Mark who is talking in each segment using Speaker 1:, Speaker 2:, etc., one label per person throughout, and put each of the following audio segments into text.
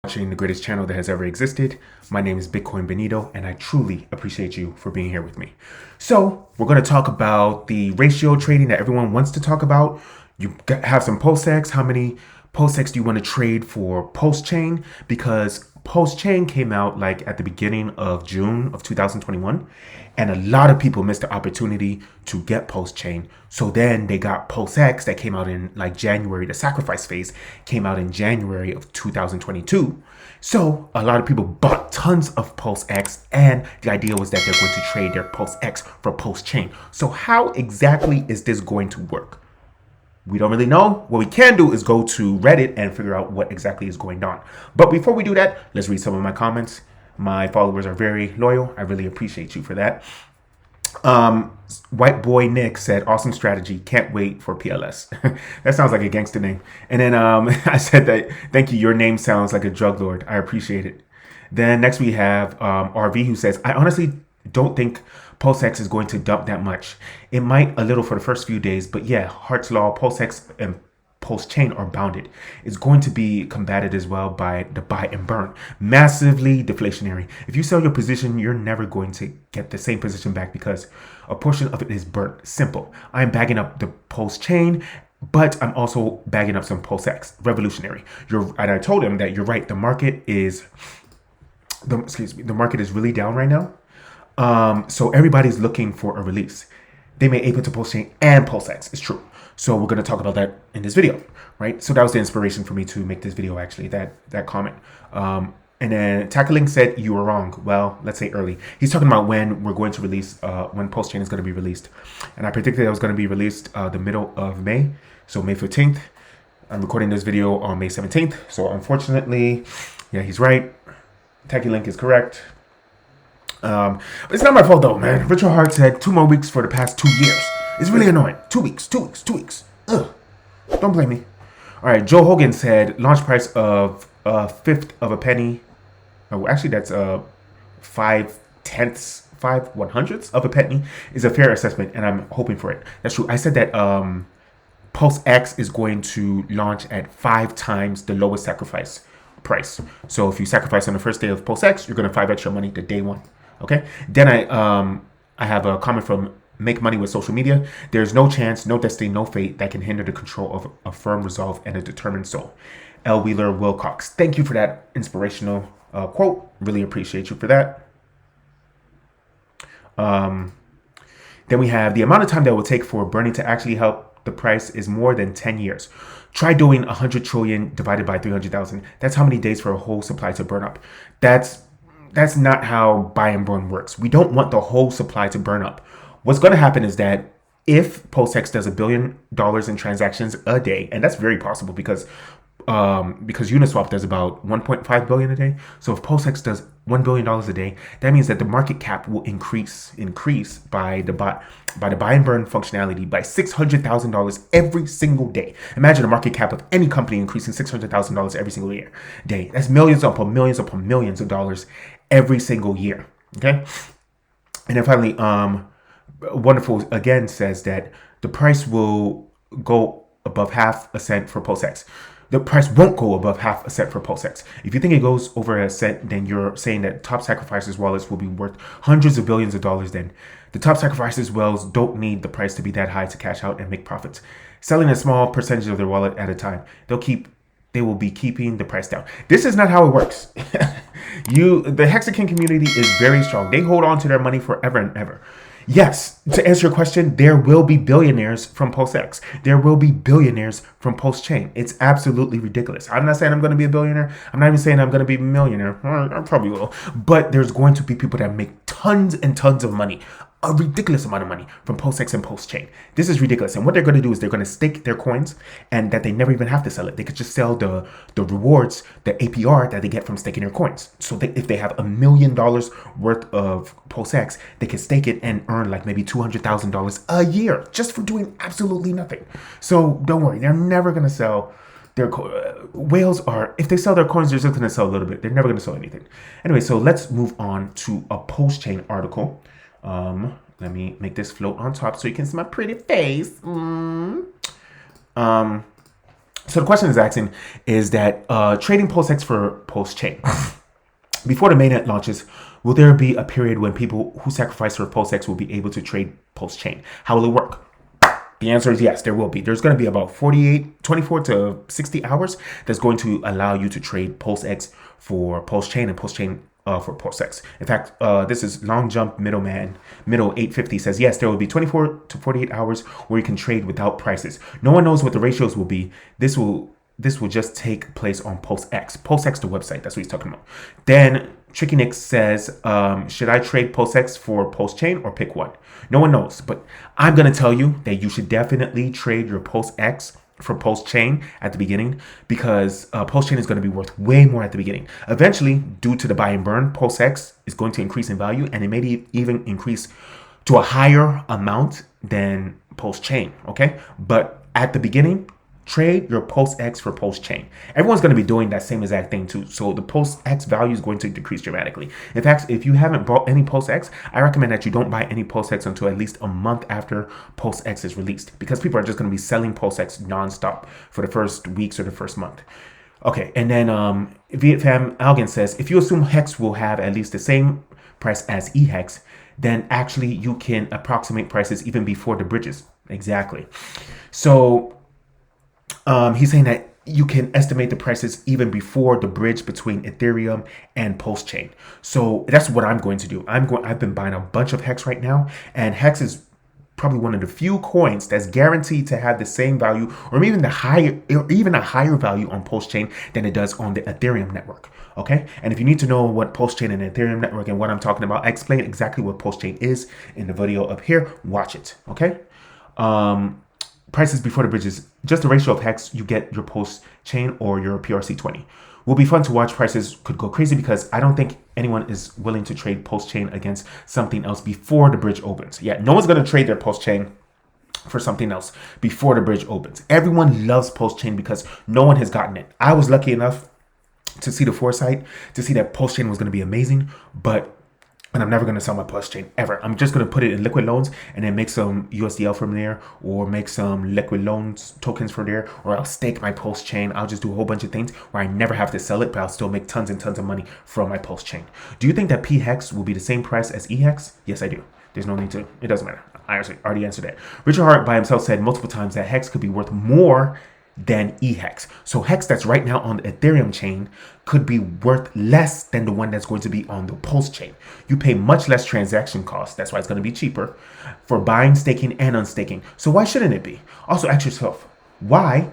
Speaker 1: Watching the greatest channel that has ever existed. My name is 𝘕𝘰𝘯𝘵, and I truly appreciate you for being here with me. So we're going to talk about the ratio trading that everyone wants to talk about. You have some PulseX. How many PulseX do you want to trade for PulseChain? Because PulseChain came out like at the beginning of June of 2021, and a lot of people missed the opportunity to get PulseChain. So then they got PulseX that came out in like January. The sacrifice phase came out in January of 2022. So a lot of people bought tons of PulseX, and the idea was that they're going to trade their PulseX for PulseChain. So how exactly is this going to work? We don't really know. What we can do is go to Reddit and figure out what exactly is going on. But before we do that, let's read some of my comments. My followers are very loyal. I really appreciate you for that. White boy Nick said, awesome strategy. Can't wait for PLS. That sounds like a gangster name. And then I said that, thank you. Your name sounds like a drug lord. I appreciate it. Then next we have RV who says, I honestly don't think PulseX is going to dump that much. It might a little for the first few days, but yeah, Hart's Law, PulseX, and PulseChain are bounded. It's going to be combated as well by the buy and burn. Massively deflationary. If you sell your position, you're never going to get the same position back because a portion of it is burnt. Simple. I'm bagging up the PulseChain, but I'm also bagging up some PulseX. Revolutionary. And I told him that you're right. The market is, the market is really down right now. So everybody's looking for a release. They may ape into PulseChain and PulseX. It's true. So we're going to talk about that in this video, right? So that was the inspiration for me to make this video, actually, that comment. And then Tackling said you were wrong. Well, let's say early. He's talking about when we're going to release, when PulseChain is going to be released. And I predicted it was going to be released the middle of May. So May 15th. I'm recording this video on May 17th. So unfortunately, yeah, he's right. Tackling is correct. But it's not my fault though, man. Richard Hart said 2 more weeks for the past 2 years. It's really annoying. 2 weeks, 2 weeks, 2 weeks. Ugh. Don't blame me. All right. Joe Hogan said launch price of 1/5 of a penny. Oh, actually, that's 5/100ths of a penny is a fair assessment, and I'm hoping for it. That's true. I said that PulseX is going to launch at 5 times the lowest sacrifice price. So if you sacrifice on the first day of PulseX, you're going to 5x your money the day one. Okay. Then I have a comment from Make Money with Social Media. There's no chance, no destiny, no fate that can hinder the control of a firm resolve and a determined soul. 𝘊𝘰𝘯𝘦. Thank you for that inspirational quote. Really appreciate you for that. Then we have the amount of time that it will take for burning to actually help the price is more than 10 years. Try doing 100 trillion divided by 300,000. That's how many days for a whole supply to burn up. That's not how buy and burn works. We don't want the whole supply to burn up. What's going to happen is that if PulseX does $1 billion in transactions a day, and that's very possible because Uniswap does about 1.5 billion a day. So if PulseX does $1 billion a day, that means that the market cap will increase by the buy and burn functionality by $600,000 every single day. Imagine a market cap of any company increasing $600,000 every single day. That's millions upon millions upon millions of dollars every single year. Okay. And then finally, Wonderful again says that the price will go above 0.5 cent for PulseX. The price won't go above 0.5 cent for PulseX. If you think it goes over a cent, then you're saying that top sacrifices wallets will be worth hundreds of billions of dollars. Then the top sacrifices wells don't need the price to be that high to cash out and make profits. Selling a small percentage of their wallet at a time, they will be keeping the price down. This is not how it works. The Hexakin community is very strong. They hold on to their money forever and ever. Yes, to answer your question, there will be billionaires from PulseX. There will be billionaires from PulseChain. It's absolutely ridiculous. I'm not saying I'm going to be a billionaire. I'm not even saying I'm going to be a millionaire. I probably will. But there's going to be people that make tons and tons of money, a ridiculous amount of money from PulseX and PulseChain. This is ridiculous. And what they're going to do is they're going to stake their coins and that they never even have to sell it. They could just sell the rewards, the APR that they get from staking their coins. So if they have $1 million worth of PulseX, they can stake it and earn like maybe $200,000 a year just for doing absolutely nothing. So don't worry. They're never going to sell their whales are, if they sell their coins, they're just going to sell a little bit. They're never going to sell anything. Anyway, so let's move on to a PulseChain article. Let me make this float on top so you can see my pretty face. So the question is asking is that trading PulseX for PulseChain. Before the mainnet launches, will there be a period when people who sacrifice for PulseX will be able to trade PulseChain? How will it work? The answer is yes, there will be. There's going to be about 24 to 60 hours that's going to allow you to trade PulseX for PulseChain and PulseChain for PulseX. In fact, this is 𝘊𝘰𝘯𝘦 850 says, yes, there will be 24 to 48 hours where you can trade without prices. No one knows what the ratios will be. This will just take place on PulseX. PulseX, the website, that's what he's talking about. Then Tricky Nick says, should I trade PulseX for PulseChain or pick one? No one knows, but I'm going to tell you that you should definitely trade your PulseX for PulseChain at the beginning, because PulseChain is going to be worth way more at the beginning. Eventually, due to the buy and burn, PulseX is going to increase in value, and it may even increase to a higher amount than PulseChain, okay? But at the beginning, trade your PulseX for PulseChain. Everyone's going to be doing that same exact thing too. So the PulseX value is going to decrease dramatically. In fact, if you haven't bought any PulseX, I recommend that you don't buy any PulseX until at least a month after PulseX is released, because people are just going to be selling PulseX nonstop for the first weeks or the first month. Okay, and then Vietfam Algan says, if you assume Hex will have at least the same price as eHex, then actually you can approximate prices even before the bridges. Exactly. So he's saying that you can estimate the prices even before the bridge between Ethereum and PulseChain. So that's what I'm going to do. I've been buying a bunch of Hex right now, and Hex is probably one of the few coins that's guaranteed to have the same value, or even a higher value on PulseChain than it does on the Ethereum network. Okay, and if you need to know what PulseChain and Ethereum network and what I'm talking about, I explain exactly what PulseChain is in the video up here. Watch it. Okay. Prices before the bridges, just the ratio of Hex you get your PulseChain or your PRC20. Will be fun to watch. Prices could go crazy because I don't think anyone is willing to trade PulseChain against something else before the bridge opens. Yeah, no one's going to trade their PulseChain for something else before the bridge opens. Everyone loves PulseChain because no one has gotten it. I was lucky enough to see the foresight to see that PulseChain was going to be amazing, and I'm never going to sell my PulseChain ever. I'm just going to put it in liquid loans and then make some USDL from there, or make some liquid loans tokens from there, or I'll stake my PulseChain. I'll just do a whole bunch of things where I never have to sell it, but I'll still make tons and tons of money from my PulseChain. Do you think that PHEX will be the same price as eHex? Yes, I do. There's no need to. It doesn't matter. I already answered that. Richard Hart by himself said multiple times that Hex could be worth more than eHex. So Hex that's right now on the Ethereum chain could be worth less than the one that's going to be on the Pulse chain. You pay much less transaction costs. That's why it's going to be cheaper for buying, staking, and unstaking. So why shouldn't it be? Also ask yourself, why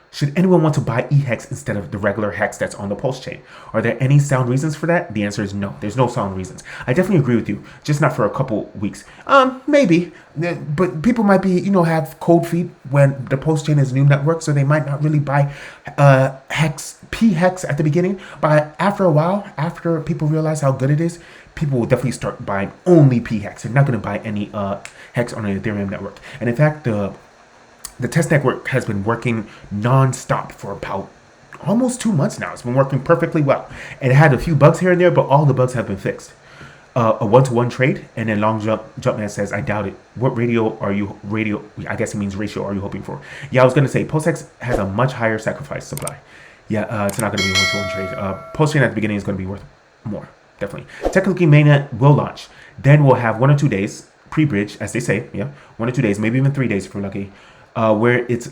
Speaker 1: should anyone want to buy eHex instead of the regular Hex that's on the Pulse chain? Are there any sound reasons for that? The answer is no. There's no sound reasons. I definitely agree with you, just not for a couple weeks. Maybe, but people might be, have cold feet when the Pulse chain is a new network, so they might not really buy PHEX at the beginning. But after a while, after people realize how good it is, people will definitely start buying only PHEX. They're not going to buy any Hex on the Ethereum network. And in fact, the test network has been working non-stop for about almost 2 months now. It's been working perfectly well. And it had a few bugs here and there, but all the bugs have been fixed. A one-to-one trade, and then Jumpman says, I doubt it. What ratio, I guess he means ratio, are you hoping for? Yeah, I was going to say, PostX has a much higher sacrifice supply. Yeah, it's not going to be a one-to-one trade. PulseChain at the beginning is going to be worth more, definitely. Technically, mainnet will launch. Then we'll have 1 or 2 days, pre-bridge, as they say, yeah, 1 or 2 days, maybe even 3 days if we're lucky, where it's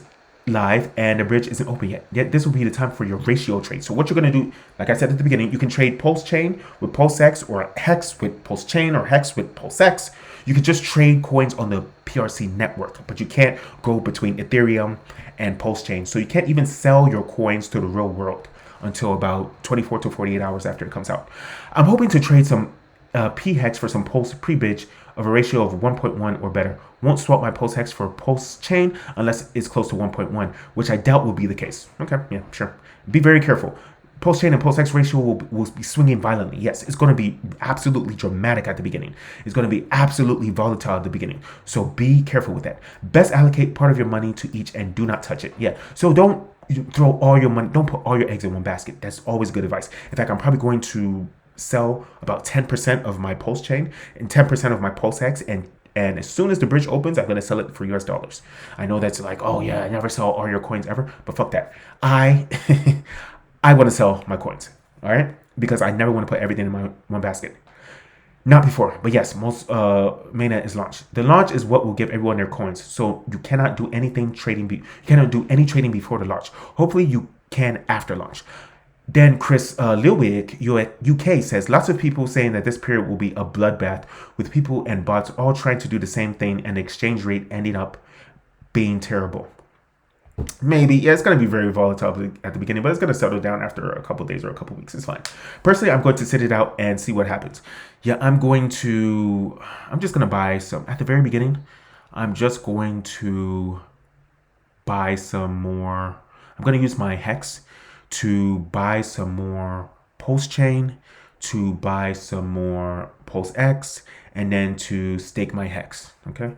Speaker 1: live and the bridge isn't open yet. This will be the time for your ratio trade. So what you're going to do, like I said at the beginning, you can trade PulseChain with PulseX, or Hex with PulseChain, or Hex with PulseX. You can just trade coins on the PRC network, but you can't go between Ethereum and PulseChain. So you can't even sell your coins to the real world until about 24 to 48 hours after it comes out. I'm hoping to trade some PHEX for some Pulse pre-bridge of a ratio of 1.1 or better. Won't swap my PulseX for PulseChain unless it's close to 1.1, which I doubt will be the case. Okay, yeah, sure. Be very careful. PulseChain and PulseX ratio will be swinging violently. Yes, it's going to be absolutely dramatic at the beginning. It's going to be absolutely volatile at the beginning. So be careful with that. Best allocate part of your money to each and do not touch it. Yeah, so don't throw all your money, don't put all your eggs in one basket. That's always good advice. In fact, I'm probably going to sell about 10% of my PulseChain and 10% of my PulseX, and And as soon as the bridge opens, I'm going to sell it for US dollars. I know that's like, oh yeah, I never sell all your coins ever, but fuck that. I want to sell my coins, all right? Because I never want to put everything in my one basket. Not before, but yes, most mainnet is launched. The launch is what will give everyone their coins. So you cannot do anything trading. You cannot do any trading before the launch. Hopefully you can after launch. Then Chris 𝘕𝘰𝘯𝘦 UK says lots of people saying that this period will be a bloodbath with people and bots all trying to do the same thing and the exchange rate ending up being terrible. Maybe, yeah, it's going to be very volatile at the beginning, but it's going to settle down after a couple days or a couple weeks. It's fine. Personally, I'm going to sit it out and see what happens. Yeah, I'm just going to buy some, at the very beginning, I'm just going to buy some more. I'm going to use my Hex to buy some more PulseChain, to buy some more PulseX, and then to stake my Hex, okay?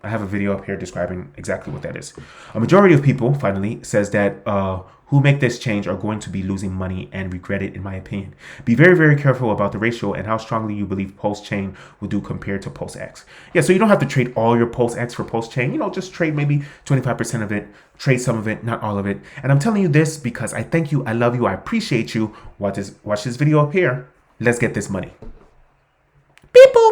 Speaker 1: I have a video up here describing exactly what that is. A majority of people, finally, says that who make this change are going to be losing money and regret it, in my opinion. Be very, very careful about the ratio and how strongly you believe PulseChain will do compared to PulseX. Yeah, so you don't have to trade all your PulseX for PulseChain. You know, just trade maybe 25% of it, trade some of it, not all of it. And I'm telling you this because I thank you, I love you, I appreciate you. Watch this video up here. Let's get this money. People.